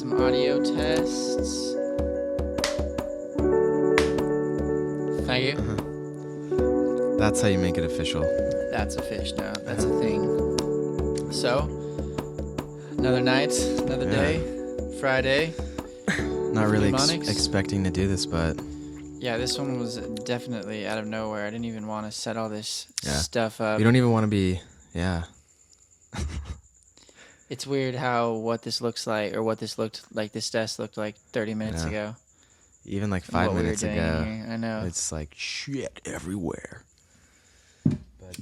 some audio tests. Thank you. That's how you make it official. That's a fish now. That's a thing. So, another night, another day, Friday. Not really NUMONICS. expecting to do this, but Yeah, this one was definitely out of nowhere. I didn't even want to set all this stuff up. you don't even want to be, It's weird how what this looks like, or what this looked like, this desk looked like 30 minutes ago. Even like 5 minutes ago. Here. I know. It's like shit everywhere. But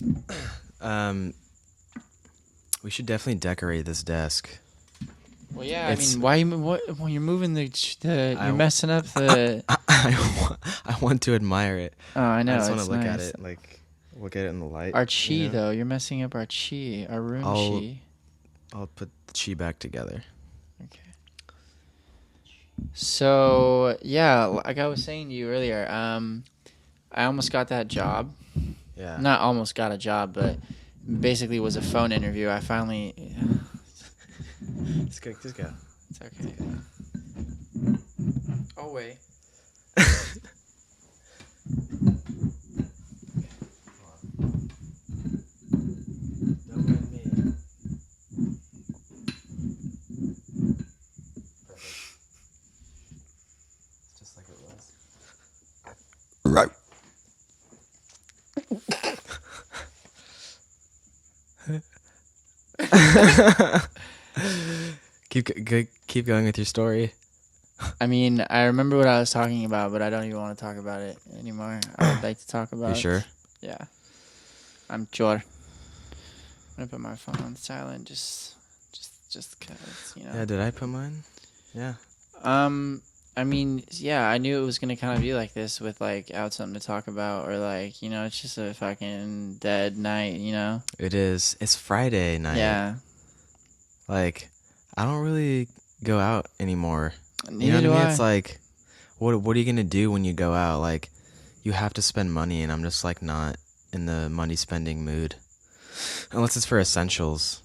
we should definitely decorate this desk. Well, yeah. I mean, why when you're moving you're messing up the. I want to admire it. Oh, I know. I just want to look nice. at it, like look at it in the light. Our chi, though, you're messing up our chi, our room chi. I'll put the chi back together. Okay. So yeah, like I was saying to you earlier, I almost got that job. Yeah. Not almost got a job, but basically was a phone interview. I finally. Just go. It's okay. Oh wait. Don't mind me. Perfect. It's just like it was. Right. Keep going with your story. I mean, I remember what I was talking about, but I don't even want to talk about it anymore. I would like to talk about. You sure? Yeah. I'm sure. I'm gonna put my phone on silent, just cause, you know. Yeah. Did I put mine? Yeah. I mean, yeah, I knew it was gonna kind of be like this, with like out something to talk about, or like, you know, it's just a fucking dead night, you know. It is. It's Friday night. Yeah. Like, I don't really go out anymore. Neither you know do what I mean? I. It's like, what are you gonna do when you go out? Like, you have to spend money, and I'm just like not in the money spending mood, unless it's for essentials,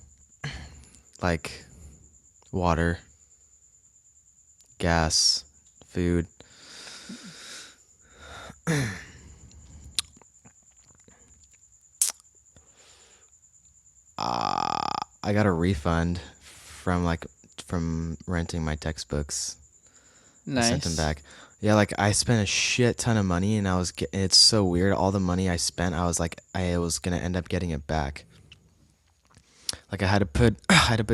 like water, gas, food. I got a refund from renting my textbooks. Nice. I sent them back. Yeah, like I spent a shit ton of money, and it's so weird. All the money I spent, I was gonna end up getting it back. Like I had to put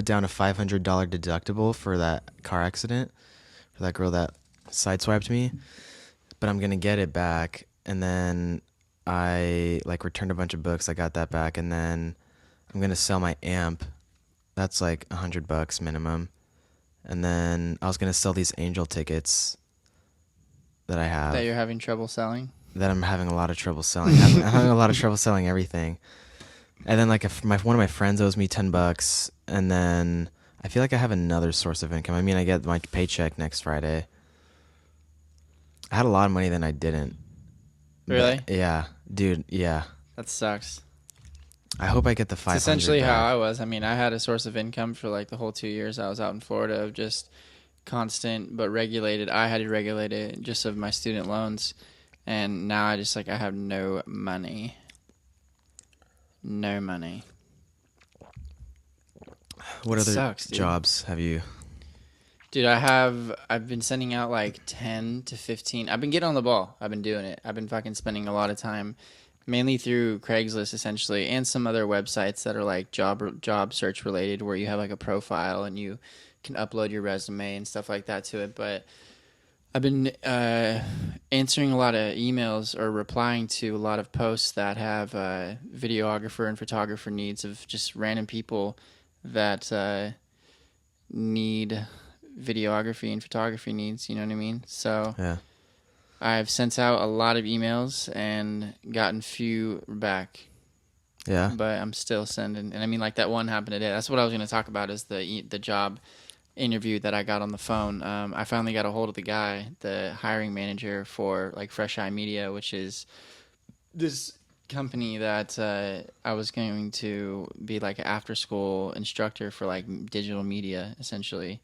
down a $500 deductible for that car accident, for that girl that sideswiped me. But I'm gonna get it back, and then I like returned a bunch of books. I got that back, and then I'm gonna sell my amp. That's like $100 minimum. And then I was gonna sell these angel tickets that I have. That you're having trouble selling? That I'm having a lot of trouble selling. I'm having a lot of trouble selling everything. And then like one of my friends owes me $10, and then I feel like I have another source of income. I mean, I get my paycheck next Friday. I had a lot of money, then I didn't. Really? But, yeah, dude. Yeah. That sucks. I hope I get the 500. It's essentially back. how I was. I mean, I had a source of income for like the whole 2 years I was out in Florida, of just constant but regulated. I had to regulate it just of my student loans, and now I have no money. No money. What other sucks, jobs have you? Dude, I've been sending out like 10 to 15. I've been getting on the ball. I've been doing it. I've been fucking spending a lot of time, mainly through Craigslist essentially, and some other websites that are like job search related, where you have like a profile and you can upload your resume and stuff like that to it. But I've been answering a lot of emails, or replying to a lot of posts that have videographer and photographer needs, of just random people that need videography and photography needs, you know what I mean? So Yeah. I've sent out a lot of emails and gotten few back. Yeah. But I'm still sending. And I mean, like that one happened today. That's what I was going to talk about, is the job interview that I got on the phone. I finally got a hold of the guy, the hiring manager for like Fresh Eye Media, which is this company that I was going to be like an after school instructor for, like digital media essentially.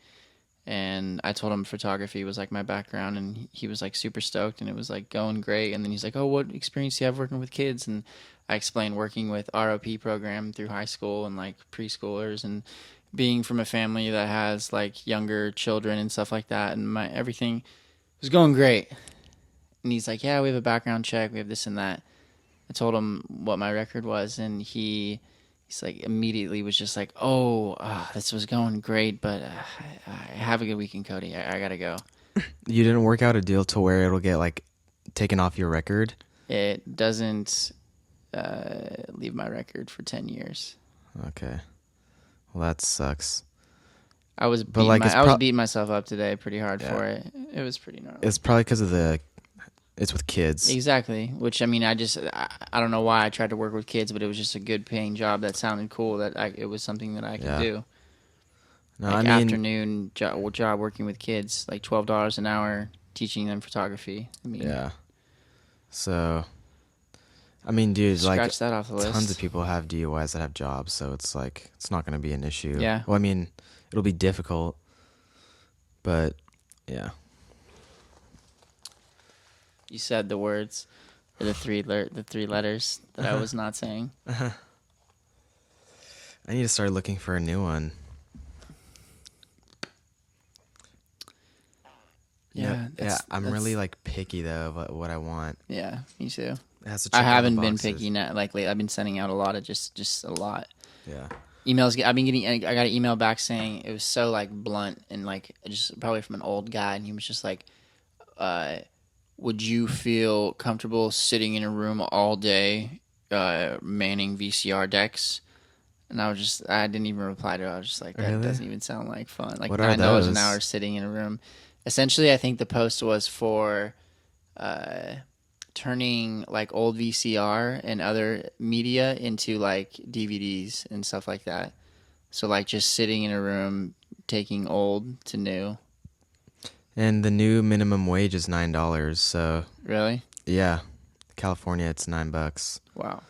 And I told him photography was like my background, and he was like super stoked, and it was like going great. And then he's like, "Oh, what experience do you have working with kids?" And I explained working with ROP program through high school and like preschoolers, and being from a family that has like younger children and stuff like that, and my everything was going great. And he's like, "Yeah, we have a background check, we have this and that." I told him what my record was, and he's like immediately was just like, "Oh, this was going great, but have a good weekend, Cody. I gotta go." You didn't work out a deal to where it'll get like taken off your record? It doesn't leave my record for 10 years. Okay. Well, that sucks. I was But like, I was beating myself up today pretty hard Yeah. for it. It was pretty gnarly. It's probably because of it's with kids. Exactly. Which I mean, I don't know why I tried to work with kids, but it was just a good paying job that sounded cool. It was something that I could Yeah. do. No, Like I mean, afternoon job working with kids, like $12 an hour, teaching them photography. I mean, yeah. So, I mean, dude, like scratch that off the list. tons of people have DUIs that have jobs, so it's like it's not going to be an issue. Yeah. Well, I mean, it'll be difficult, but yeah. You said the words, the three letters that I was not saying. I need to start looking for a new one. Yeah, yeah. I'm that's- really like picky though of what I want. Yeah, me too. It has to I check all the haven't been boxes. picky lately. I've been sending out a lot of just a lot. Yeah. Emails. I've been getting. I got an email back saying it was so like blunt and like just probably from an old guy, and he was just like, "Would you feel comfortable sitting in a room all day, manning VCR decks?" And I didn't even reply to it. I was just like, that Really? doesn't even sound like fun. Like What are $9 an those? hour sitting in a room. Essentially, I think the post was for turning like old VCR and other media into like DVDs and stuff like that. So like just sitting in a room taking old to new. And the new minimum wage is $9. So Really? yeah, California, it's $9. Wow.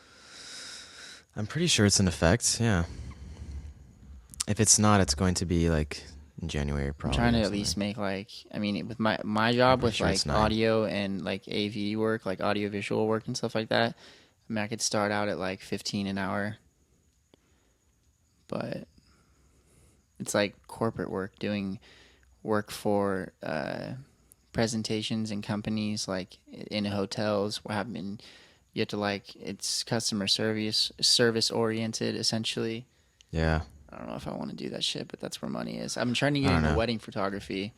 I'm pretty sure it's in effect. Yeah. If it's not, it's going to be like in January I'm probably. trying to or at least something. make like I mean with my job pretty with sure like it's 9. audio and like AV work, like audio visual work and stuff like that. I mean I could start out at like 15 an hour. But it's like corporate work, doing work for presentations and companies like in hotels. What happened? You have to like it's customer service oriented essentially. Yeah. I don't know if I want to do that shit, but that's where money is. I've been trying to get I don't into know. wedding photography.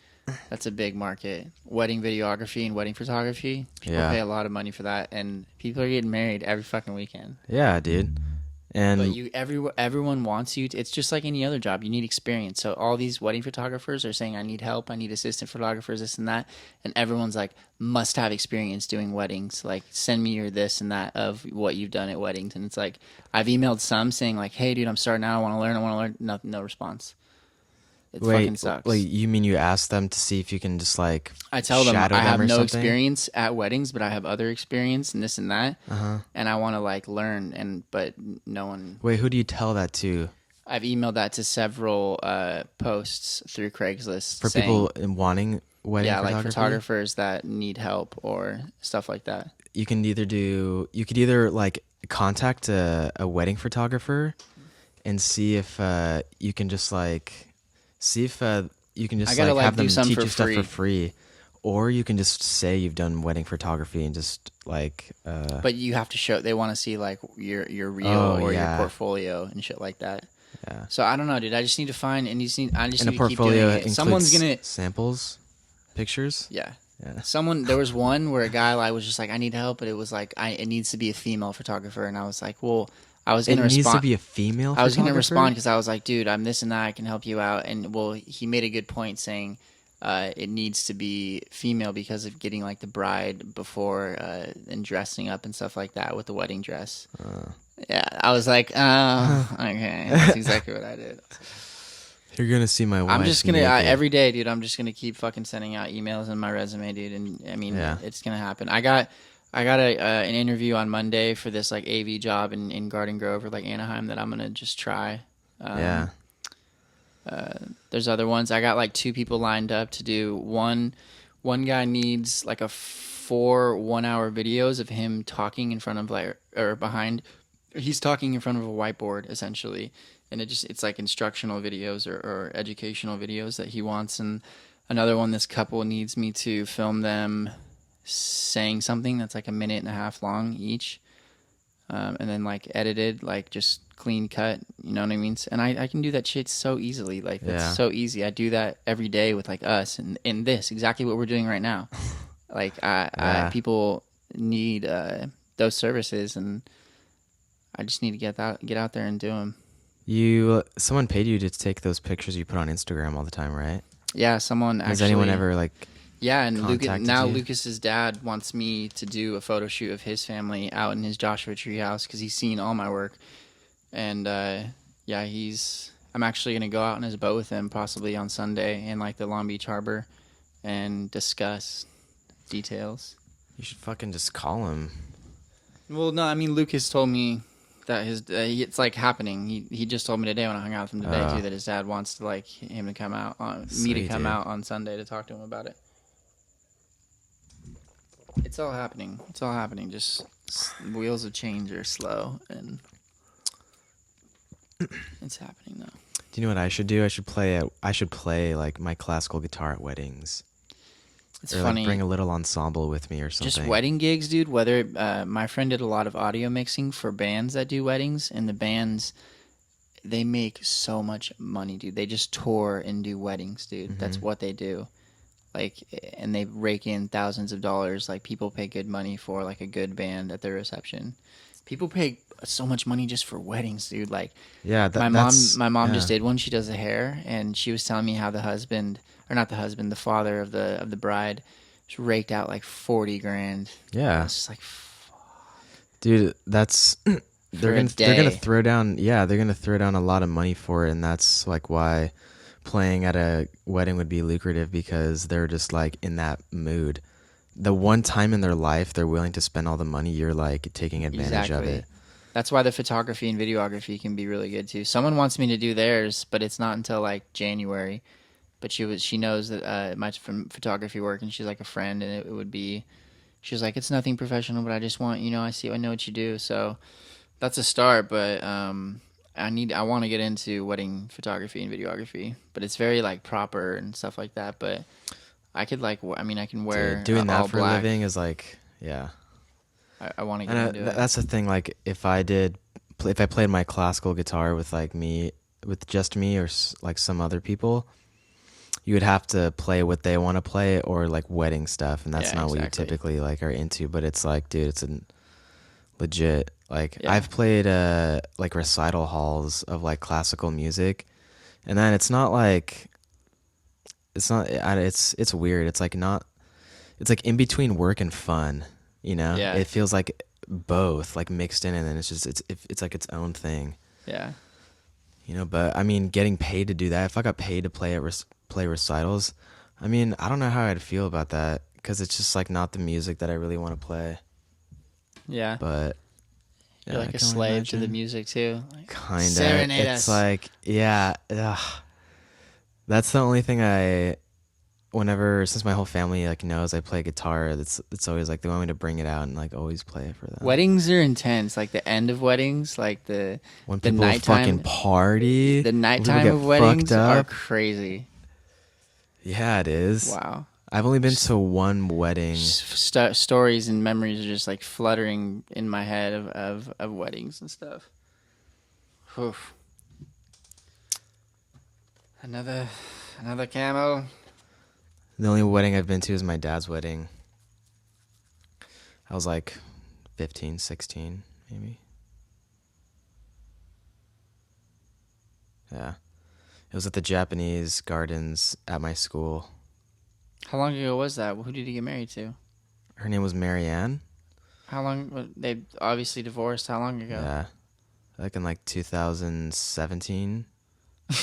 That's a big market. Wedding videography and wedding photography. People Yeah. pay a lot of money for that, and people are getting married every fucking weekend. Yeah, dude. And But everyone wants you. It's just like any other job. You need experience. So all these wedding photographers are saying, "I need help. I need assistant photographers, this and that." And everyone's like, "Must have experience doing weddings. Like, send me your this and that of what you've done at weddings." And it's like, I've emailed some saying like, "Hey, dude, I'm starting out. I want to learn. I want to learn." Nothing. No response. It fucking sucks. like you mean you ask them to see if you can just like I tell them shadow I have or no something? experience at weddings, but I have other experience and this and that, and I want to like learn. But no one. Wait, who do you tell that to? I've emailed that to several posts through Craigslist For saying, people wanting wedding yeah, photography? like photographers that need help or stuff like that. You could either like contact a wedding photographer and see if you can just like you can just I gotta, like have do them some teach for you stuff free. for free, or you can just say you've done wedding photography and just like But you have to show. They want to see like your reel Oh, or yeah. your portfolio and shit like that. yeah. So I don't know, dude. I just need to find and I just And a need to keep portfolio doing it. includes Someone's gonna. samples, pictures. Yeah. Yeah. There was one where a guy like was just like, I need help, but it was like, it needs to be a female photographer, and I was like, well, I was It gonna needs to respond. be a female. I was gonna photographer? respond because I was like, dude, I'm this and that, I can help you out, and well, he made a good point saying, it needs to be female because of getting like the bride before and dressing up and stuff like that with the wedding dress. Yeah, I was like, oh, okay, that's exactly what I did. You're gonna see my wife. I'm just gonna naked. every day, dude. I'm just gonna keep fucking sending out emails in my resume, dude. And I mean, Yeah. it's gonna happen. I got an interview on Monday for this like AV job in Garden Grove or like Anaheim that I'm gonna just try. Yeah. There's other ones. I got like 2 people lined up to do one. One guy needs like a 4 1-hour videos of him talking in front of like or behind. He's talking in front of a whiteboard essentially, and it's like instructional videos or educational videos that he wants. And another one, this couple needs me to film them saying something that's like a minute and a half long each, and then like edited, like just clean cut. You know what I mean? And I can do that shit so easily. Like it's Yeah. so easy. I do that every day with like us and in this exactly what we're doing right now. Like Yeah. people need those services, and I just need to get out there and do them. Someone paid you to take those pictures you put on Instagram all the time, right? Yeah, someone Has actually. anyone ever like Yeah, and contacted you? Lucas's dad wants me to do a photo shoot of his family out in his Joshua Tree house because he's seen all my work, and yeah, I'm actually gonna go out on his boat with him possibly on Sunday in like the Long Beach Harbor, and discuss details. You should fucking just call him. Well, no, I mean Lucas told me that it's like happening. He just told me today when I hung out with him today too that his dad wants to like him to come out on me to Sweet, come dude. out on Sunday to talk to him about it. It's all happening. It's all happening. Just wheels of change are slow, and it's happening though. Do you know what I should do? I should play like my classical guitar at weddings. It's Or funny. like bring a little ensemble with me or something. Just wedding gigs, dude. Whether my friend did a lot of audio mixing for bands that do weddings, and the bands, they make so much money, dude. They just tour and do weddings, dude. That's what they do. Like, and they rake in thousands of dollars. Like, people pay good money for like a good band at their reception. People pay so much money just for weddings, dude. Like, Yeah, my mom yeah. just did one. She does the hair, and she was telling me how the husband, or not the husband, the father of the bride, just raked out like 40 grand. Yeah. It's just like, Dude, that's they're a gonna day. throw down. Yeah, they're gonna throw down a lot of money for it, and that's like why playing at a wedding would be lucrative, because they're just like in that mood. The one time in their life they're willing to spend all the money, you're like taking advantage of it. That's why the photography and videography can be really good too. Someone wants me to do theirs, but it's not until like January. But she knows that my photography work, and she's like a friend, and it would be. She was like, it's nothing professional, but I just want, I know what you do. So that's a start, but I want to get into wedding photography and videography, but it's very like proper and stuff like that. But I could like, I can wear Dude, doing that all for black. a living is like, yeah. I want to get And into it. that's the thing. Like, if I played my classical guitar with just me or like some other people, you would have to play what they want to play or like wedding stuff, and that's Yeah, not what you exactly. typically like are into. But it's like, dude, it's a legit. Like, Yeah. I've played like recital halls of like classical music, and then it's not like it's weird. It's like not. It's like in between work and fun. You know, Yeah. it feels like both like mixed in, and then it's like its own thing. Yeah. You know, but I mean, getting paid to do that. If I got paid to play recitals, I mean, I don't know how I'd feel about that, because it's just like not the music that I really want to play. Yeah. But You're yeah, like I a can slave to the imagine. music too. Like, Kinda. serenade It's us. like, yeah, that's the only thing since my whole family like knows I play guitar, it's always like they want me to bring it out and like always play it for them. Weddings are intense. Like the end of weddings, like the When the people fucking nighttime, party, the when people nighttime get of weddings fucked are up. crazy. Yeah, it is. Wow. I've only been to one wedding. Stories and memories are just like fluttering in my head of weddings and stuff. Oof. Another camo. The only wedding I've been to is my dad's wedding. I was like 15, 16, maybe. Yeah. It was at the Japanese gardens at my school. How long ago was that? Who did he get married to? Her name was Marianne. How long? They obviously divorced. How long ago? Yeah. Like in like 2017.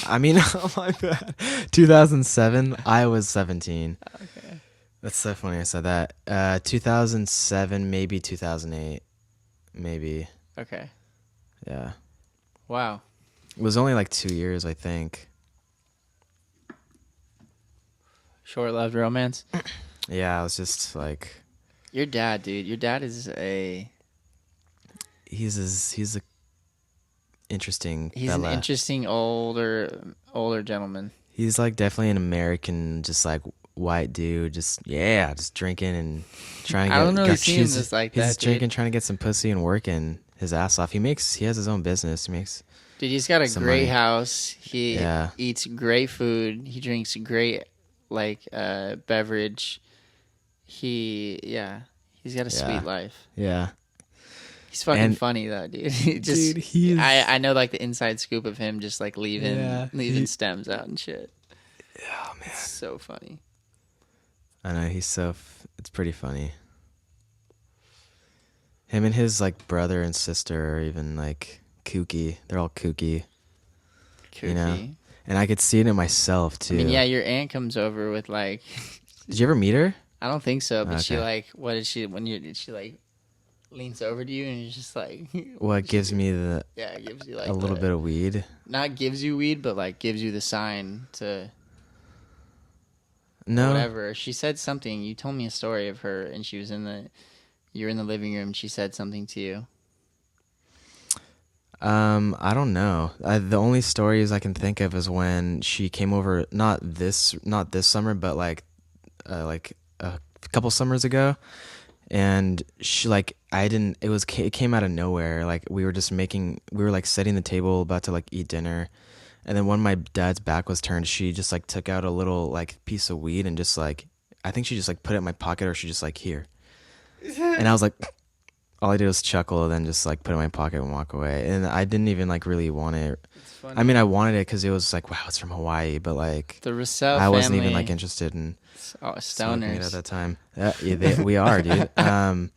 I mean, oh my bad. 2007. I was 17. Okay. That's so funny I said that. 2007, maybe 2008. Maybe. Okay. Yeah. Wow. It was only like 2 years, I think. Short-lived romance. Yeah, I was just like, Your dad, dude. Your dad is he's a interesting he's an fella. interesting older gentleman. He's like definitely an American, just like white dude, just drinking and trying I to don't really see him he's just like he's that, just drinking, dude. trying to get some pussy and working his ass off. He has his own business. He makes Dude, he's got a some great money. house. He Yeah, eats great food. He drinks great beverage. He's got a sweet yeah, life. yeah. He's fucking And funny though, dude. He just dude, he's I know like the inside scoop of him just like leaving yeah. leaving stems out and shit. Oh It's man, so funny. I know it's pretty funny. Him and his like brother and sister are even like kooky. They're all kooky, you know. Kooky. And I could see it in myself I mean, too. yeah, your aunt comes over with like Did you ever meet her? I don't think so, but she Okay. like what did she when you did she like leans over to you and you're just like What gives me the yeah, gives you like a little the bit of weed? not gives you weed, but like gives you the sign to or No. whatever. She said something. You told me a story of her, and she was you're in the living room. And she said something to you. I don't know. The only stories I can think of is when she came over, not this summer, but like a couple summers ago, and she like I didn't. It came out of nowhere. Like we were like setting the table, about to like eat dinner, and then when my dad's back was turned, she just like took out a little like piece of weed and just like I think she just like put it in my pocket, or she just like here, and I was like. All I did was chuckle, then just like put it in my pocket and walk away. And I didn't even like really want it. It's funny. I mean, I wanted it because it was like, wow, it's from Hawaii, but like The Russell I wasn't even family, like interested in smoking it at stoners. that time. We are, dude. And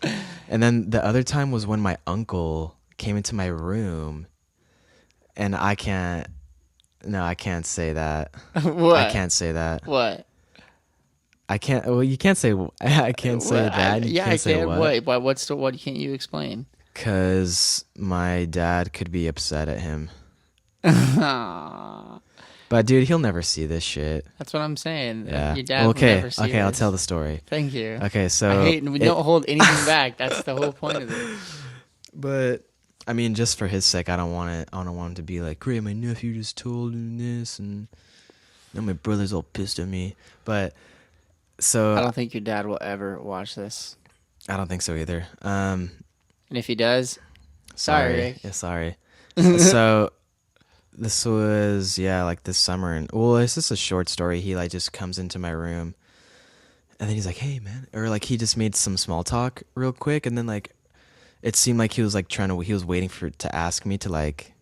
then the other time was when my uncle came into my room, and I can't. No, I can't say that. I What? can't say that. What? I can't. Well, you can't say. I can't say What? that. And you Yeah, I can't say can. what. What can't you explain? Because my dad could be upset at him. Aw, But dude, he'll never see this shit. that's what I'm saying. Yeah. Your dad Well, will okay. never see Okay, I'll this. tell the story. Thank you. Okay, so I hate we don't hold anything back. That's the whole point of it. But I mean, just for his sake, I don't want it. I don't want him to be like, "Great, my nephew just told him this, and now my brother's all pissed at me." But so I don't think your dad will ever watch this. I don't think so either. And if he does, Sorry. Rick. Yeah, sorry. So this was like this summer, and well, it's just a short story. He like just comes into my room, and then he's like, "Hey, man," or like he just made some small talk real quick, and then like it seemed like he was like he was waiting to ask me to like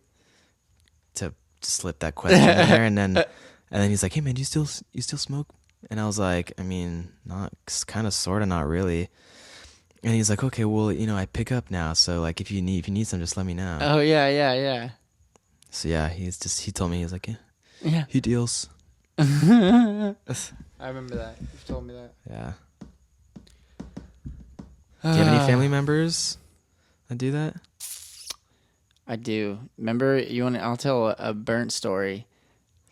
to slip that question in there, and then he's like, "Hey, man, you still smoke?" And I was like, I mean, not kind of, sort of, not really. And he's like, okay, well, I pick up now, so like if you need some, just let me know. Oh yeah. So yeah, he told me, he's like, yeah, Yeah. he deals. I remember that. You've told me that. Yeah. Do you have any family members that do that? I do. Remember I'll tell a burnt story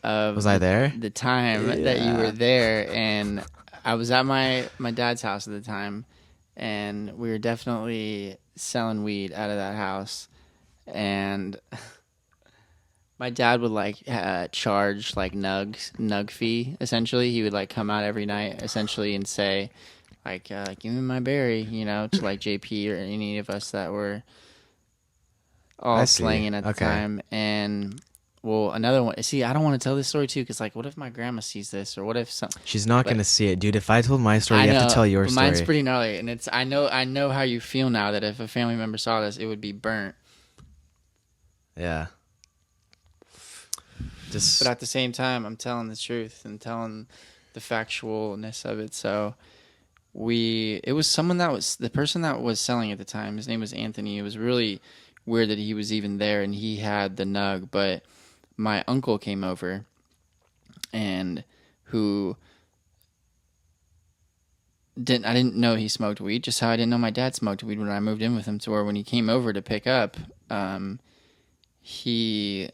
of Was I there? the time that you were there, and I was at my dad's house at the time, and we were definitely selling weed out of that house, and my dad would like charge like nug fee. Essentially, he would like come out every night essentially and say like give me my berry, to like JP or any of us that were all I see. slanging at the Okay. time. And well, another one. See, I don't want to tell this story too, because like, what if my grandma sees this, or what if some? She's not But- gonna see it, dude. If I told my story, I you know, have to tell your but story. mine's pretty gnarly, and it's I know how you feel now that if a family member saw this, it would be burnt. Yeah. But at the same time, I'm telling the truth and telling the factualness of it. So it was someone the person that was selling at the time. His name was Anthony. It was really weird that he was even there and he had the nug, but my uncle came over and I didn't know he smoked weed, just how I didn't know my dad smoked weed when I moved in with him, to where when he came over to pick up, he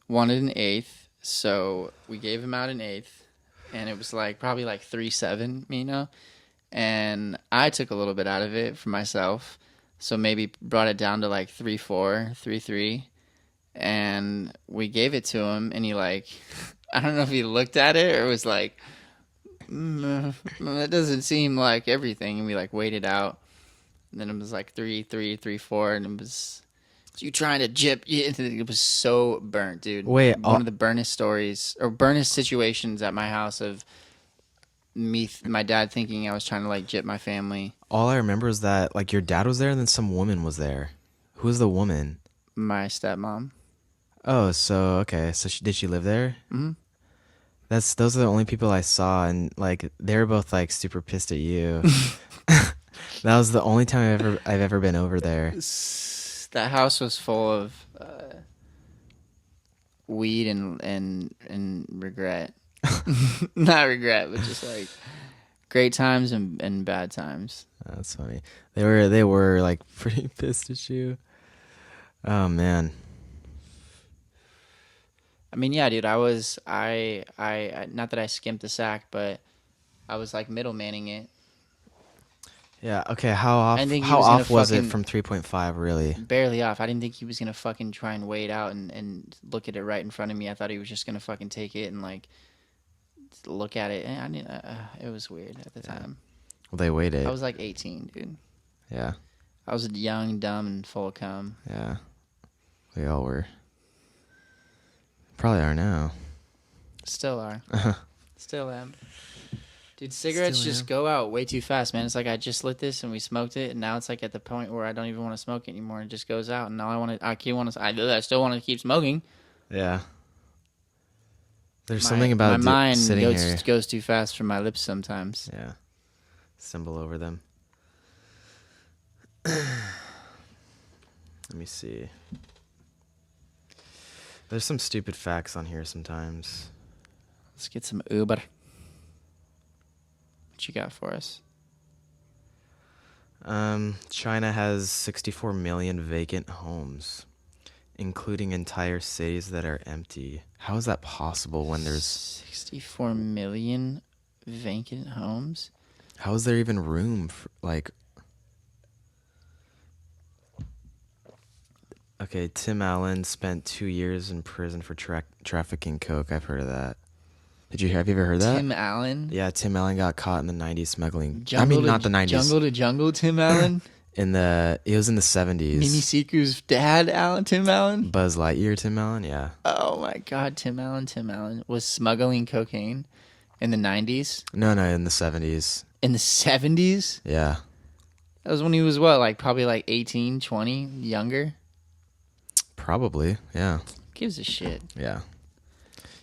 wanted an eighth, so we gave him out an eighth, and it was like probably like 3.7, you know. And I took a little bit out of it for myself, so maybe brought it down to like 3.4, 3.3, and we gave it to him, and he like, I don't know if he looked at it or was like, that doesn't seem like everything, and we like waited out, and then it was like 3.3, 3.4, and it was. You trying to jip? It was so burnt, dude. Wait, One of the burnest stories or burnest situations at my house of my dad thinking I was trying to like jip my family. all I remember is that like your dad was there and then some woman was there. Who was the woman? My stepmom. Oh, so okay. So did she live there? Mm-hmm. Those are the only people I saw, and like they were both like super pissed at you. That was the only time I've ever been over there. That house was full of weed and regret. Not regret, but just like great times and bad times. That's funny. They were like pretty pissed at you. Oh man. I mean, yeah, dude. I not that I skimped the sack, but I was like middlemaning it. Yeah. Okay. How I think he how was gonna off was it fucking from 3.5? Really? barely off. I didn't think he was gonna fucking try and weigh it out and look at it right in front of me. I thought he was just gonna fucking take it and like look at it. And I didn't. It was weird at the time. Well, they waited. I was like 18, dude. Yeah. I was young, dumb, and full of cum. Yeah. We all were. Probably are now. Still are. Still am. Dude, cigarettes Still just am. go out way too fast, man. It's like I just lit this and we smoked it, and now it's like at the point where I don't even want to smoke it anymore. It just goes out, and now I still want to keep smoking. Yeah. There's something about my mind sitting here. goes too fast for my lips sometimes. Yeah. Symbol over them. Let me see. There's some stupid facts on here sometimes. Let's get some Uber. What you got for us? China has 64 million vacant homes, including entire cities that are empty. How is that possible when there's 64 million vacant homes? How is there even room for, like... Okay, Tim Allen spent 2 years in prison for trafficking coke. I've heard of that. Have you ever heard that? Tim Allen? Yeah, Tim Allen got caught in the 90s smuggling. Not the 90s. Jungle to Jungle, Tim Allen? It was in the 70s. Mimi Seeker's dad, Tim Allen? Buzz Lightyear Tim Allen, yeah. Oh my God, Tim Allen was smuggling cocaine in the 90s? No, in the 70s. In the 70s? Yeah. That was when he was what, like probably like 18, 20, younger? Probably, yeah. Gives a shit. Yeah.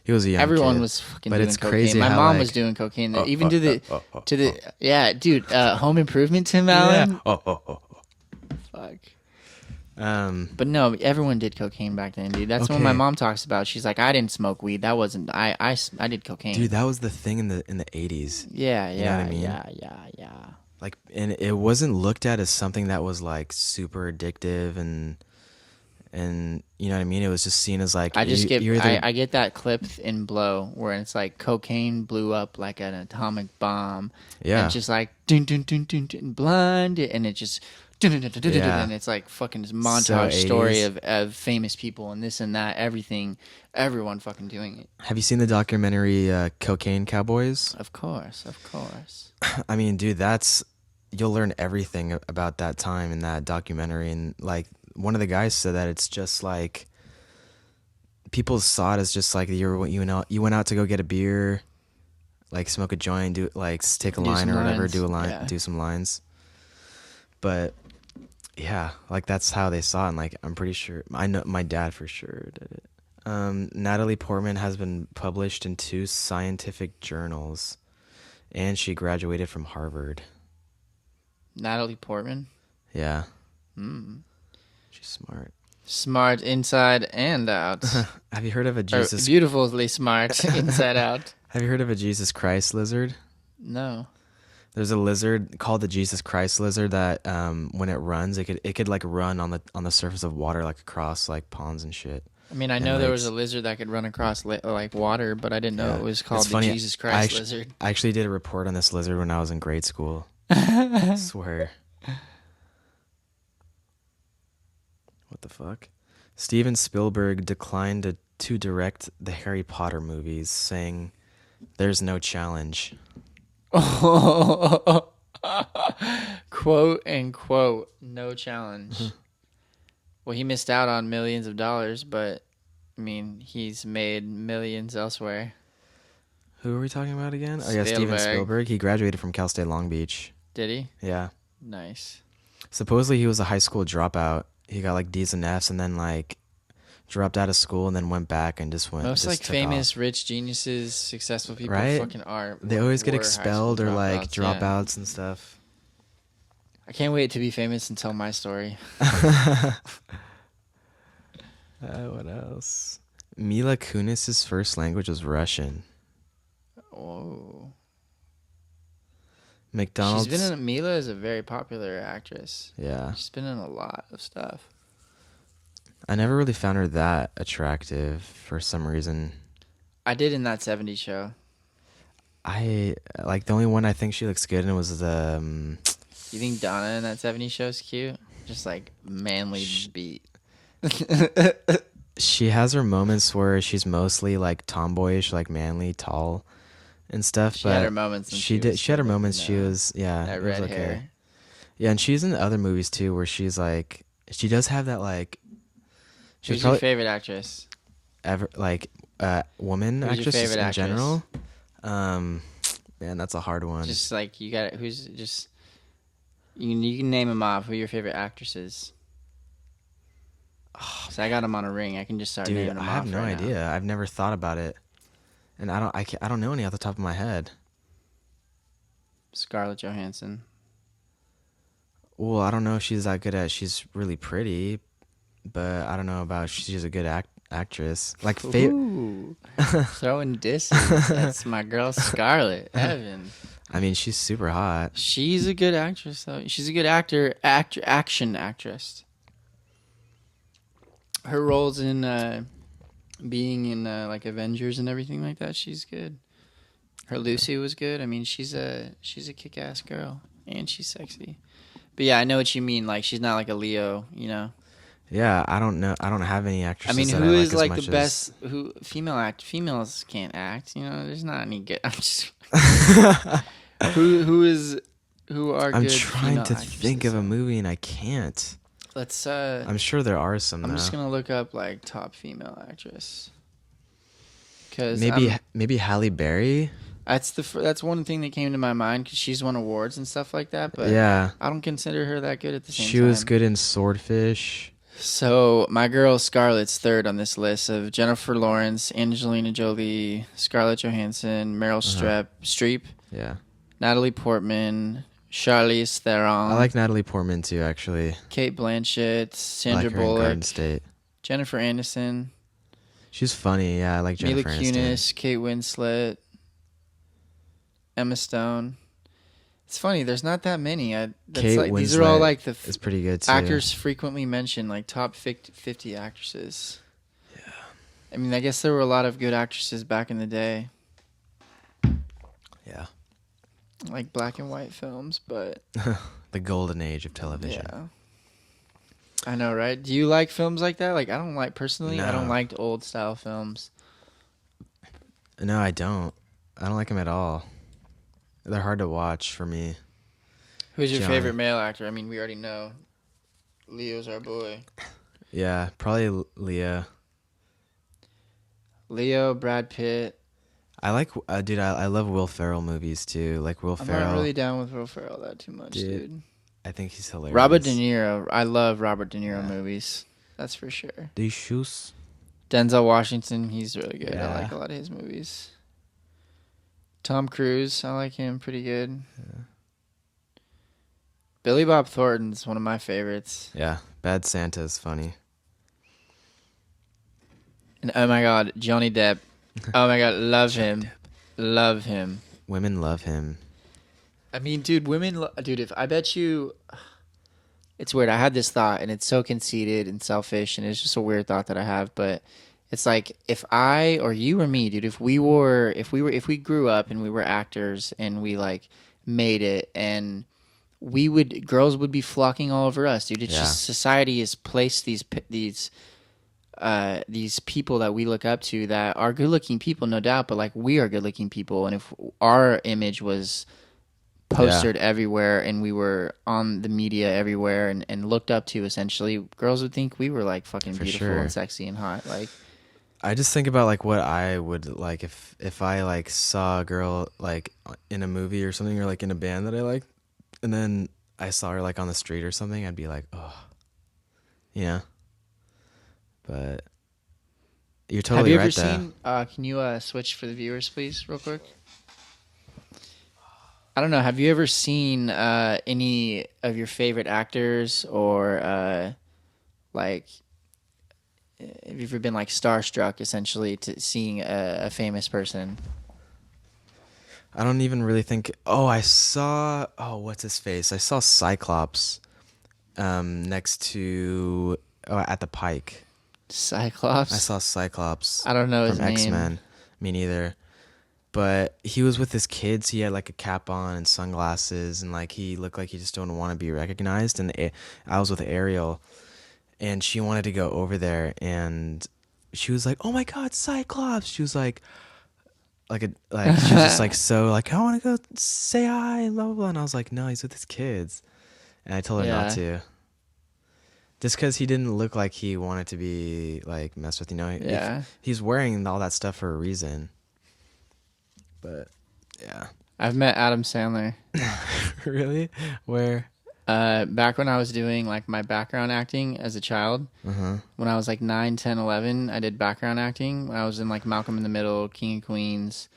He was a young Everyone kid. was fucking But doing it's cocaine. crazy My how, mom like- was doing cocaine. Even to the yeah, dude. Home Improvement, Tim Allen. Yeah. Fuck. Um, But no, everyone did cocaine back then, dude. That's what my Okay. mom talks about. She's like, I didn't smoke weed. That wasn't. I did cocaine. dude, that was the thing in the 80s. Yeah, You know what I mean? yeah. Like, and it wasn't looked at as something that was like super addictive and you know what I mean? It was just seen as like I just get you're either, I get that clip in Blow where it's like cocaine blew up like an atomic bomb. Yeah. And just like dun dun dun dun dun blind, and it just dun, dun, dun, dun, dun, dun, Yeah. and it's like fucking this montage story 80s. of famous people and this and that, everything, everyone fucking doing it. Have you seen the documentary Cocaine Cowboys? Of course. I mean, dude, you'll learn everything about that time in that documentary. And like one of the guys said that it's just like people saw it as just like you went out to go get a beer, like smoke a joint, take a Do line some or whatever, lines. do a line, Yeah. do some lines. But yeah, like that's how they saw it. And like I'm pretty sure I know my dad for sure did it. Natalie Portman has been published in 2 scientific journals, and she graduated from Harvard. Natalie Portman. Yeah. She's smart. Smart inside and out. Have you heard of a Or Jesus? beautifully smart inside out. Have you heard of a Jesus Christ lizard? No. There's a lizard called the Jesus Christ lizard that when it runs, it could like run on the surface of water, like across like ponds and shit. I mean, I and know there was lakes. a lizard that could run across like water, but I didn't know Yeah, it was it's called the funny. Jesus Christ lizard. I actually did a report on this lizard when I was in grade school. Swear. What the fuck? Steven Spielberg declined to direct the Harry Potter movies, saying, "There's no challenge." Quote and quote, no challenge. Well, he missed out on millions of dollars, but I mean, he's made millions elsewhere. Who are we talking about again? Oh yeah, Steven Spielberg. He graduated from Cal State Long Beach. Did he? Yeah. Nice. Supposedly he was a high school dropout. He got like D's and F's and then like dropped out of school and then went back and just went. Most just like took famous, off. rich geniuses, successful people, Right? fucking are. They always get were expelled high or school like dropouts, dropouts and stuff. I can't wait to be famous and tell my story. What else? Mila Kunis's first language was Russian. Oh. McDonald's. Mila is a very popular actress. Yeah. She's been in a lot of stuff. I never really found her that attractive for some reason. I did in that 70s show. I like the only one I think she looks good in was the. You think Donna in that 70s show is cute? Just like manly beat. She has her moments where she's mostly like tomboyish, like manly, tall, and stuff. She but had her moments. She had her moments. She was that it was red okay. hair. Yeah, and she's in other movies too, where she's like, she does have that like. Who's your favorite actress? Ever like woman Who's your actresses favorite in actress? general? Man, that's a hard one. Just like you got it. Who's just you can name them off. Who are your favorite actresses? So I got them on a ring. I can just start naming them off. I have no right idea. now. I've never thought about it, and I don't know any off the top of my head. Scarlett Johansson. Well, I don't know if she's that good at. She's really pretty, but I don't know about she's a good actress. Like Ooh, throwing disses. That's my girl Scarlett Evan. I mean, she's super hot. She's a good actress, though. She's a good action actress. Her roles in being in like Avengers and everything like that, she's good. Her Lucy was good. I mean, she's a kick-ass girl, and she's sexy. But yeah, I know what you mean. Like, she's not like a Leo, you know. Yeah, I don't know. I don't have any actresses. I mean, that who I is like like as the much best? Who females can't act. You know, there's not any good. I'm just. Who are I'm good trying to female think of a actresses? movie and I can't. Let's. I'm sure there are some. I'm though. just gonna look up like top female actress. Cause maybe Halle Berry. That's one thing that came to my mind because she's won awards and stuff like that. But Yeah, I don't consider her that good at the same time. she was good in Swordfish. So my girl Scarlett's third on this list of Jennifer Lawrence, Angelina Jolie, Scarlett Johansson, Meryl Streep, Yeah, Natalie Portman, Charlize Theron. I like Natalie Portman too. Actually, Kate Blanchett, Sandra I like her in Garden Bullock, State. Jennifer Aniston, She's funny. Yeah, I like Jennifer Mila Aniston. Kunis, Kate Winslet, Emma Stone. It's funny. There's not that many. Kate Winslet these are all like is pretty good too. actors frequently mentioned, like top 50 actresses. Yeah. I mean, I guess there were a lot of good actresses back in the day. Yeah. Like black and white films, but The golden age of television. yeah. I know, right? Do you like films like that? Like, I don't No. like old style films. No, I don't. I don't like them at all. They're hard to watch for me. Who's your John. favorite male actor? I mean, we already know. Leo's our boy. Yeah, probably Leah. Leo, Brad Pitt. I like, dude. I love Will Ferrell movies too. Like Will I'm Ferrell. not really down with Will Ferrell that too much, dude. I think he's hilarious. Robert De Niro. I love Robert De Niro movies. That's for sure. These shoes. Denzel Washington. He's really good. Yeah. I like a lot of his movies. Tom Cruise. I like him pretty good. Yeah. Billy Bob Thornton's one of my favorites. Yeah, Bad Santa is funny. And oh my God, Johnny Depp. Oh my God, love him. Love him. Women love him. I mean, dude, dude, if I bet you It's weird. I had this thought, and it's so conceited and selfish, and it's just a weird thought that I have. But it's like if I or you or me, dude, if we grew up and we were actors and we like made it, and we would girls would be flocking all over us, dude. It's Yeah, just society has placed these people that we look up to that are good looking people, no doubt, but like we are good looking people, and if our image was yeah, postered everywhere and we were on the media everywhere and looked up to, essentially girls would think we were like fucking for beautiful and sure. sexy and hot, like I just think about like what I would like if I like saw a girl like in a movie or something or like in a band that I like, and then I saw her like on the street or something, I'd be like, oh, yeah. But you're have totally you ever right there. seen can you switch for the viewers please real quick? I don't know, have you ever seen any of your favorite actors or like have you ever been like starstruck essentially to seeing a famous person? I don't even really think. Oh, I saw. Oh, what's his face? I saw Cyclops. Next to at the Pike. I Cyclops? saw Cyclops I don't know his from X name. Men. Me neither. But he was with his kids. He had like a cap on and sunglasses, and like he looked like he just don't want to be recognized. And I was with Ariel, and she wanted to go over there, and she was like, "Oh my God, Cyclops!" She was like she was just like so like I want to go say hi and blah blah blah. And I was like, no, he's with his kids, and I told her not Yeah. to. Just because he didn't look like he wanted to be like messed with, if Yeah. he's wearing all that stuff for a reason. But yeah. I've met Adam Sandler. Really? Where? Back when I was doing like my background acting as a child, Uh-huh. when I was like 9, 10, 11, I did background acting. When I was in like Malcolm in the Middle, King of Queens.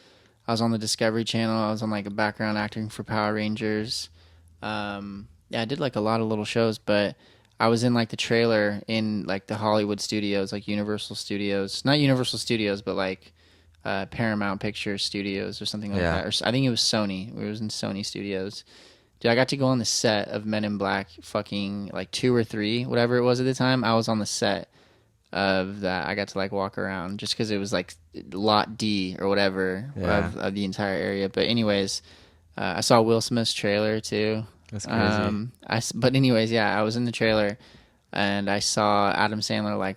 I was on the Discovery Channel. I was on like a background acting for Power Rangers. Yeah, I did like a lot of little shows, but I was in like the trailer in like the Hollywood studios, like Universal Studios. Not Universal Studios, but like Paramount Pictures Studios or something like Yeah. that. Or I think it was Sony. It was in Sony Studios. Dude, I got to go on the set of Men in Black fucking like 2 or 3, whatever it was at the time. I was on the set of that. I got to like walk around just because it was like lot D or whatever Yeah. of the entire area. But anyways, I saw Will Smith's trailer too. That's crazy. But anyways, yeah, I was in the trailer and I saw Adam Sandler like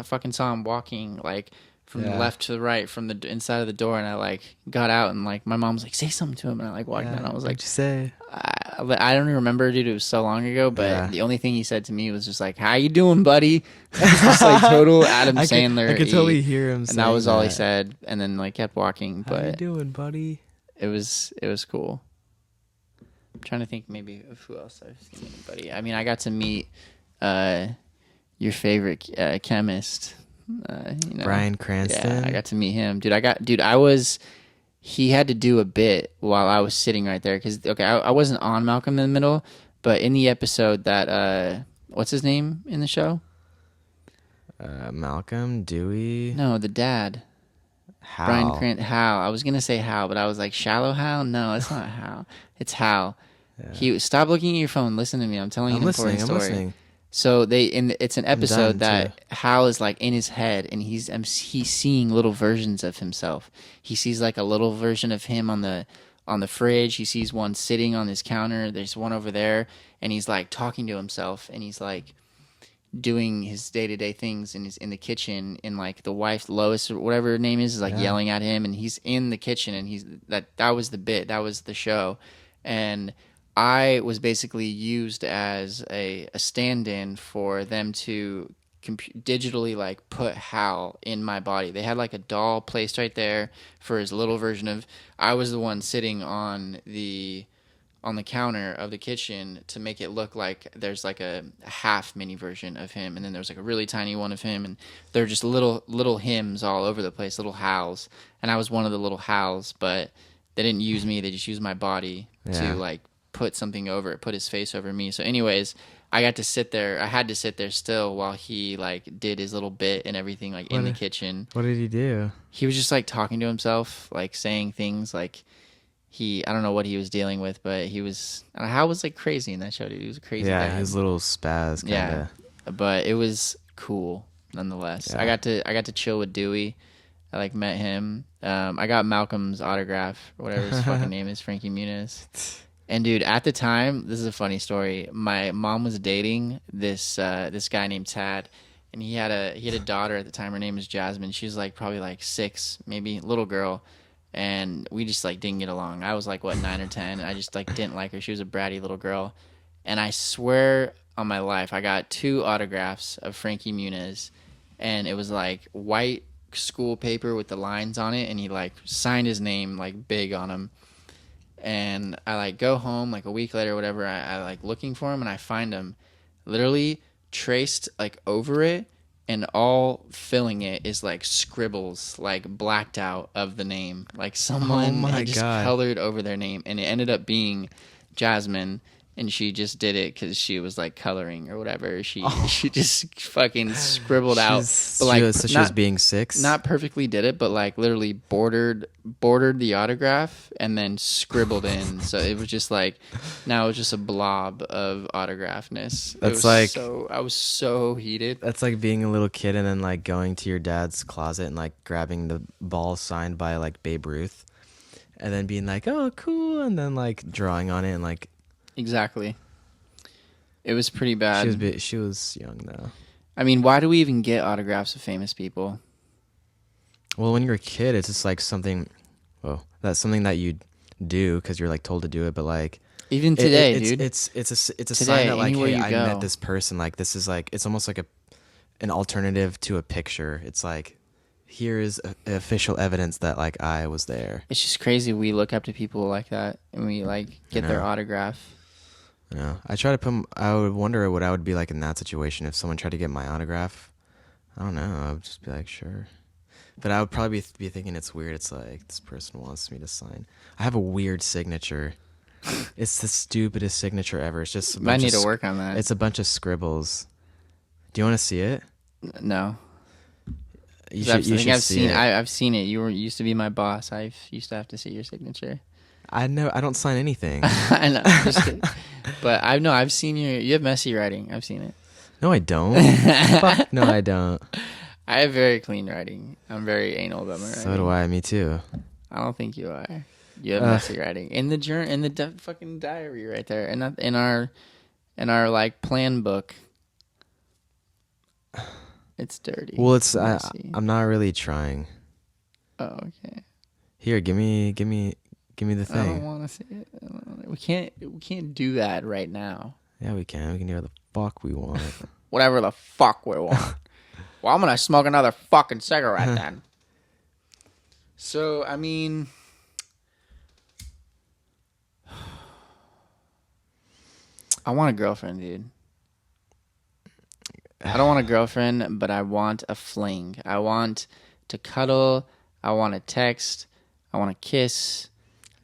fucking saw him walking like from the Yeah. left to the right from the inside of the door, and I like got out and like my mom was like say something to him, and I like walked Yeah. down. I was What'd like, you say? I don't even remember, dude. It was so long ago, but Yeah. the only thing he said to me was just like, "How you doing, buddy?" Just like total Adam I Sandler, could totally hear him and that saying was all he that. said. And then like kept walking, How you but doing, buddy? it was cool. I'm trying to think maybe of who else I've seen anybody. I mean, I got to meet uh, your favorite chemist. Bryan Yeah, I Cranston. got to meet him, dude. I was. He had to do a bit while I was sitting right there because okay, I wasn't on Malcolm in the Middle, but in the episode that what's his name in the show? Malcolm, Dewey, No, the dad, Brian Hal. Crant, Hal. I was gonna say Hal, but I was like Shallow Hal. No, it's not Hal. It's Hal. Yeah. He stop looking at your phone. Listen to me. I'm telling you I'm an important listening. I'm story. listening. So it's an I'm episode done too. that Hal is like in his head and he's seeing little versions of himself. He sees like a little version of him on the fridge. He sees one sitting on his counter. There's one over there, and he's like talking to himself, and he's like doing his day to day things in the kitchen. And like the wife Lois or whatever her name is like Yeah. yelling at him, and he's in the kitchen, and he's that was the bit, that was the show, and I was basically used as a stand-in for them to digitally like put Hal in my body. They had like a doll placed right there for his little version of. I was the one sitting on the counter of the kitchen to make it look like there's like a half mini version of him, and then there's like a really tiny one of him, and they're just little hymns all over the place, little Hals, and I was one of the little Hals, but they didn't use me, they just used my body to Yeah. like put something over it, put his face over me. So anyways, I got to sit there, I had to sit there still while he like did his little bit and everything like in the What? kitchen. What did he do? He was just like talking to himself, like saying things like I don't know what he was dealing with, but I was like crazy in that show, dude. He was a crazy Yeah, he dad. was a little spaz kind Yeah, of. but it was cool nonetheless. Yeah. I got to chill with Dewey. I like met him. I got Malcolm's autograph or whatever his fucking name is, Frankie Muniz. And dude, at the time, this is a funny story. My mom was dating this guy named Tad, and he had a daughter at the time. Her name is Jasmine. She was like probably like 6, maybe, little girl, and we just like didn't get along. I was like what 9 or 10, and I just like didn't like her. She was a bratty little girl, and I swear on my life, I got 2 autographs of Frankie Muniz, and it was like white school paper with the lines on it, and he like signed his name like big on them. And I like go home like a week later or whatever. I like looking for him, and I find him literally traced like over it, and all filling it is like scribbles like blacked out of the name, like Oh someone my had just God. colored over their name, and it ended up being Jasmine. And she just did it because she was like coloring or whatever. She just fucking scribbled out, but like She was being 6. not perfectly did it, but like literally bordered the autograph and then scribbled in. So it was just like now it was just a blob of autographedness. That's like I was so heated. That's like being a little kid and then like going to your dad's closet and like grabbing the ball signed by like Babe Ruth, and then being like, "Oh, cool," and then like drawing on it and like. Exactly. It was pretty bad. She was young though. I mean, why do we even get autographs of famous people? Well, when you're a kid, it's just like something. Well, that's something that you do because you're like told to do it. But like Even today, dude. it's a Today, sign that like, anywhere hey, you I go. met this person. Like this is like it's almost like an alternative to a picture. It's like here is official evidence that like I was there. It's just crazy. We look up to people like that, and we like get their autograph. Yeah, I would wonder what I would be like in that situation if someone tried to get my autograph. I don't know. I would just be like, sure. But I would probably be thinking it's weird. It's like, this person wants me to sign. I have a weird signature. It's the stupidest signature ever. It's just I need to work on that. It's a bunch of scribbles. Do you want to see it? No. You should see it. I've seen it. You used to be my boss. I used to have to see your signature. I know. I don't sign anything. I know. Just kidding. But I've seen you have messy writing. I've seen it. No, I don't. Fuck, no, I don't. I have very clean writing. I'm very anal about my writing. So do I. Me too. I don't think you are. You have messy writing in the fucking diary right there, and in our like plan book. It's dirty. Well, I'm not really trying. Oh, okay. Here, give me the thing. I don't want to see it. We can't do that right now. Yeah, we can. We can do whatever the fuck we want. Whatever the fuck we want. Well, I'm gonna smoke another fucking cigarette then. So, I mean, I want a girlfriend, dude. I don't want a girlfriend, but I want a fling. I want to cuddle. I want to text. I want to kiss.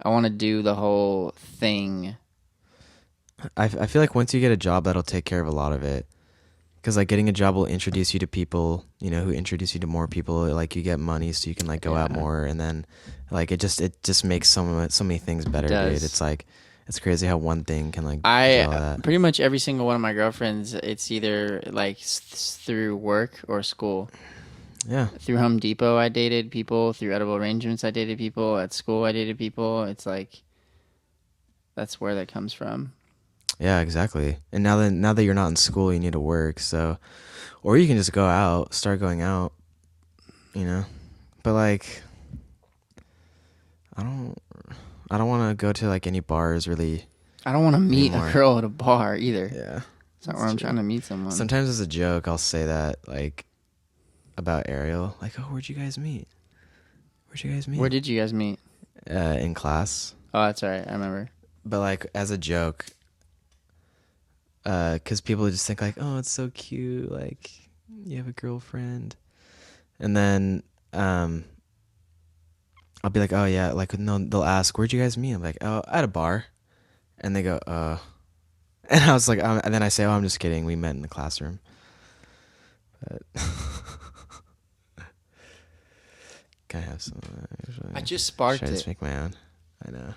I want to do the whole thing. I feel like once you get a job, that'll take care of a lot of it. Because like getting a job will introduce you to people, who introduce you to more people. Like you get money, so you can like go out more, and then like it just makes so many things better, dude. It's like it's crazy how one thing can like do all that. Pretty much every single one of my girlfriends, it's either like through work or school. Yeah. Through Home Depot, I dated people. Through Edible Arrangements, I dated people. At school, I dated people. It's like that's where that comes from. Yeah, exactly. And now that you're not in school, you need to work. So, or you can just go out, start going out, But like, I don't want to go to like any bars really. I don't want to meet a girl at a bar either. Yeah, that's not where I'm trying to meet someone. Sometimes as a joke, I'll say that like about Ariel, like, "Oh, where'd you guys meet? Where did you guys meet? In class. Oh, that's right. I remember. But like as a joke. Because people just think like, oh, it's so cute, like you have a girlfriend, and then I'll be like, oh yeah, like no, they'll ask, where'd you guys meet? I'm like, oh, at a bar, and they go, and I was like, and then I say, oh, I'm just kidding, we met in the classroom. But can I have some? I just sparked Should I it. just make my own? I know.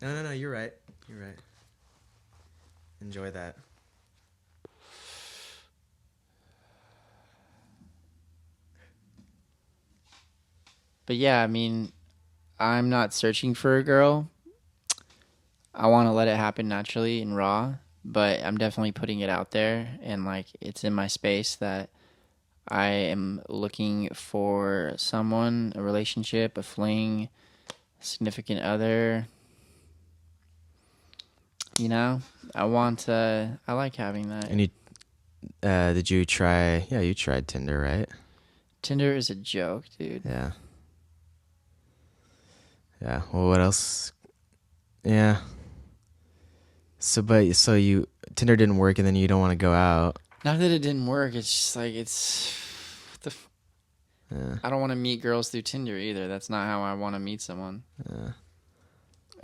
No. You're right. You're right. Enjoy that. But yeah, I mean, I'm not searching for a girl. I want to let it happen naturally and raw, but I'm definitely putting it out there and like it's in my space that I am looking for someone, a relationship, a fling, significant other. You know, I like having that. And you, did you try? Yeah, you tried Tinder, right? Tinder is a joke, dude. Yeah. Yeah. Well, what else? Yeah. So you Tinder didn't work, and then you don't want to go out. Not that it didn't work. It's just like Yeah. I don't want to meet girls through Tinder either. That's not how I want to meet someone. Yeah.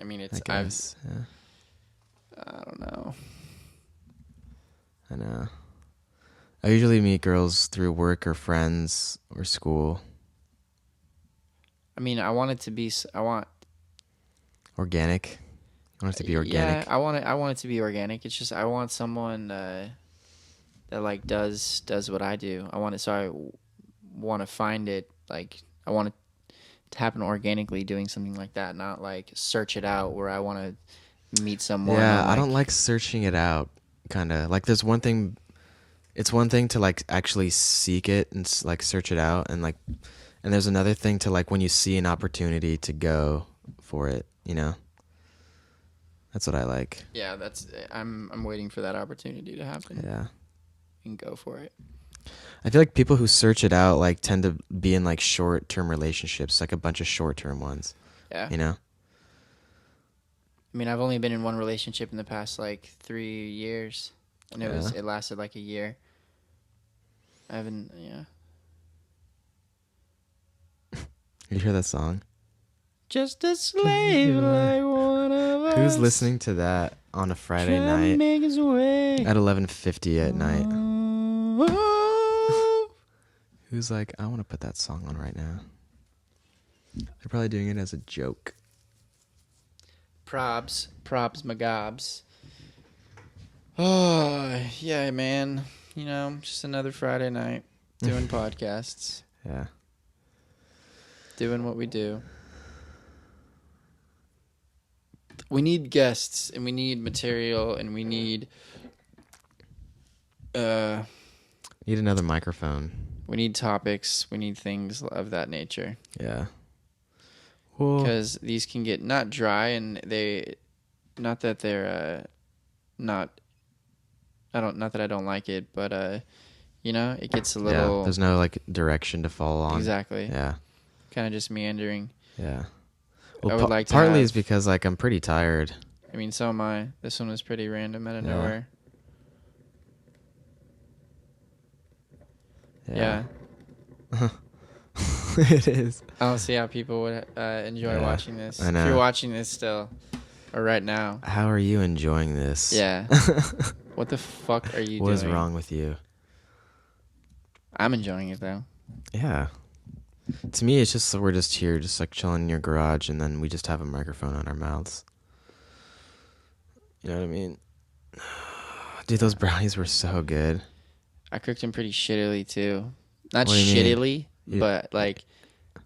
I mean, I guess. Yeah. I don't know. I know. I usually meet girls through work or friends or school. I mean, I want it to be. I want. Organic. I want it to be organic. Yeah, I want it. I want it to be organic. It's just I want someone that like does what I do. I want it. So I want to find it. Like I want it to happen organically, doing something like that, not like search it out where I want to meet someone. Yeah, I like, don't like searching it out. Kind of like there's one thing. It's one thing to like actually seek it and like search it out, and there's another thing to like when you see an opportunity to go for it. You know. That's what I like. Yeah, that's. I'm waiting for that opportunity to happen. Yeah. And go for it. I feel like people who search it out like tend to be in like short-term relationships, like a bunch of short-term ones. Yeah. You know? I mean, I've only been in one relationship in the past like 3 years, and it lasted like a year. I haven't. Yeah. You hear that song? Just a slave like one of us. Who's listening to that on a Friday night make his way. at 11:50 at night? Who's like, I want to put that song on right now? They're probably doing it as a joke. Probs, magobs. Oh, yeah, man. You know, just another Friday night doing podcasts, Yeah. doing what we do. We need guests, and we need material, and we need Need another microphone. we need topics, we need things of that nature. Yeah. Well, Because these can get not dry, and not that they're not that I don't like it, but you know, it gets a little. yeah, there's no like direction to follow on. Exactly. Yeah. Kind of just meandering. Yeah. I Well, would like to partly have- is because like I'm pretty tired. I mean, so am I. This one was pretty random out of Yeah. nowhere. Yeah. Yeah. It is. I don't see how people would enjoy Yeah, watching this. I know. If you're watching this still, or right now. How are you enjoying this? Yeah. What the fuck are you doing? What is wrong with you? I'm enjoying it though. Yeah. To me, it's just we're just here, just like chilling in your garage, and then we just have a microphone on our mouths. You know what I mean? Dude, those brownies were so good. I cooked them pretty shittily too. Not What do you mean? shittily, but like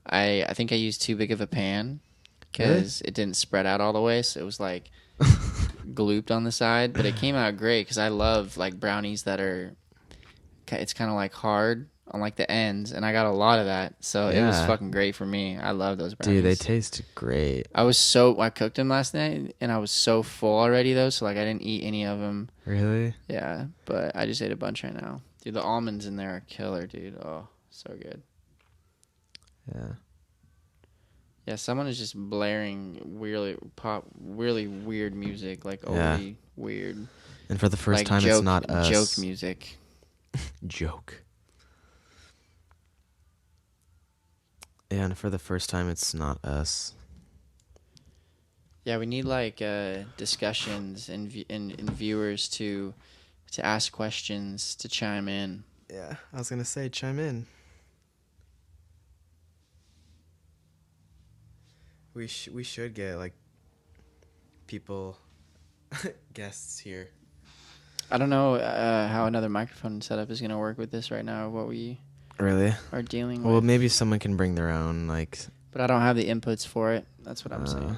I think I used too big of a pan because it didn't spread out all the way, so it was like glooped on the side. But it came out great because I love like brownies that are. It's kind of like hard on like the ends, and I got a lot of that, so it was Yeah. fucking great for me. I love those brownies. Dude, they taste great. I cooked them last night, and I was so full already though, so like I didn't eat any of them. Really? Yeah, but I just ate a bunch right now. Dude, the almonds in there are killer, dude. Oh, so good. Yeah. Yeah, someone is just blaring really weird music, like Yeah. overly weird. And for the first like time, joke, it's not us. joke music. Joke. Yeah, and for the first time, it's not us. Yeah, we need like discussions and viewers to ask questions, to chime in. Yeah, I was gonna say, chime in. We should get like people, guests here. I don't know how another microphone setup is gonna work with this right now. What we Really? are dealing Well, with. maybe someone can bring their own, But I don't have the inputs for it. That's what I'm saying.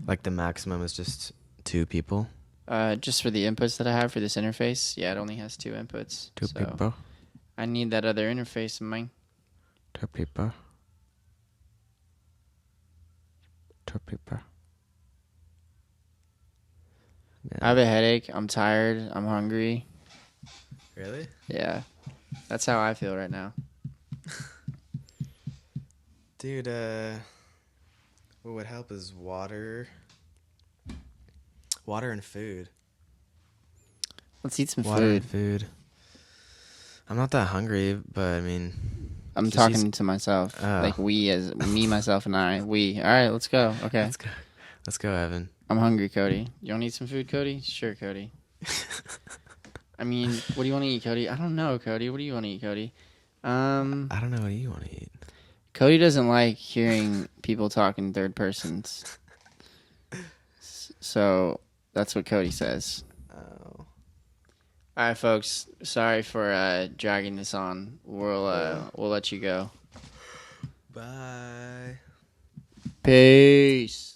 like the maximum is just 2 people. Just for the inputs that I have for this interface, yeah, it only has 2 inputs. 2 so people. I need that other interface, man. 2 people. 2 people. Yeah. I have a headache. I'm tired. I'm hungry. Really? Yeah, that's how I feel right now. Dude, what would help is water. Water and food. Let's eat some Water food. and food. I'm not that hungry, but I mean, I'm just talking to myself. Oh. Like we, as me, myself, and I. We. All right, let's go. Okay. Let's go, Evan. I'm hungry, Cody. You want to eat some food, Cody? Sure, Cody. I mean, what do you want to eat, Cody? I don't know, Cody. What do you want to eat, Cody? I don't know what you want to eat. Cody doesn't like hearing people talk in third persons. So that's what Cody says. Oh. All right, folks. Sorry for dragging this on. We'll let you go. Bye. Peace.